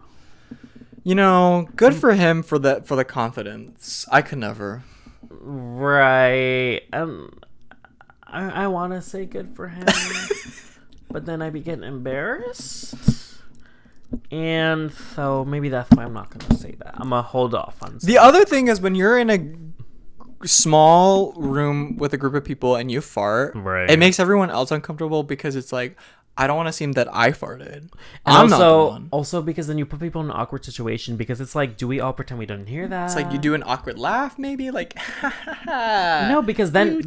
You know, good for him for the confidence. I could never. Right. I want to say good for him, but then I'd be getting embarrassed. And so maybe that's why I'm not going to say that. I'm going to hold off on saying the other thing is when you're in a small room with a group of people and you fart, right, it makes everyone else uncomfortable because it's like, I don't want to seem that I farted. I'm not the one. Also because then you put people in an awkward situation because it's like, do we all pretend we didn't hear that? It's like you do an awkward laugh maybe, like no, because then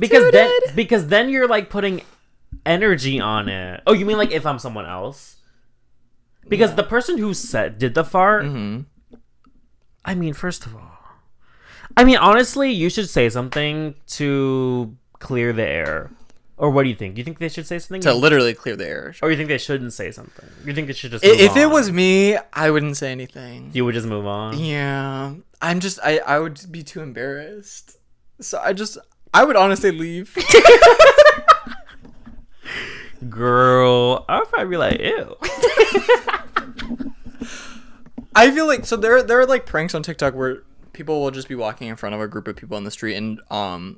you're like putting energy on it. Oh, you mean like if I'm someone else? Because the person who did the fart, I mean, first of all, honestly, you should say something to clear the air. Or what do you think? Do you think they should say something? To literally clear the air. Or you think they shouldn't say something? You think they should just If it was me, I wouldn't say anything. You would just move on? Yeah. I would be too embarrassed. So I would honestly leave. Girl, I would probably be like, ew. I feel like, so there are like pranks on TikTok where people will just be walking in front of a group of people in the street and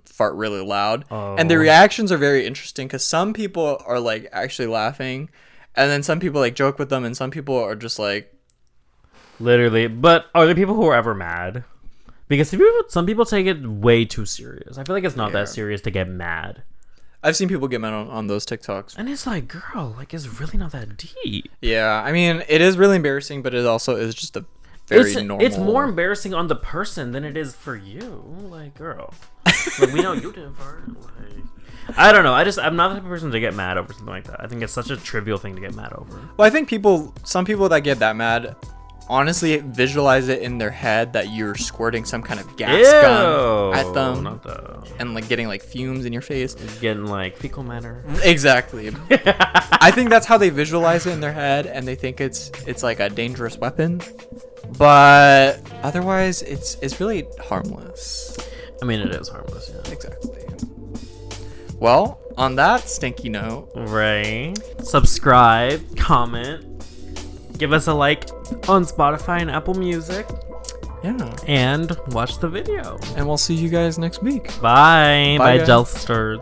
fart really loud. Oh. And the reactions are very interesting because some people are like actually laughing, and then some people like joke with them, and some people are just like, literally. But are there people who are ever mad? Because some people take it way too serious. I feel like it's not that serious to get mad. I've seen people get mad on those TikToks. And it's like, girl, like, it's really not that deep. Yeah, I mean, it is really embarrassing, but it also is just a very normal... It's more embarrassing on the person than it is for you. Like, girl. Like, we know you didn't fart. Like, I don't know. I'm not the type of person to get mad over something like that. I think it's such a trivial thing to get mad over. Well, I think some people that get that mad... honestly visualize it in their head that you're squirting some kind of gas gun at them and like getting like fumes in your face, getting like fecal matter. Exactly. I think that's how they visualize it in their head, and they think it's like a dangerous weapon, but otherwise it's really harmless. I mean, it is harmless. Yeah, exactly. Well, on that stinky note, right, subscribe, comment, give us a like on Spotify and Apple Music. Yeah. And watch the video. And we'll see you guys next week. Bye. Bye, Jelsters.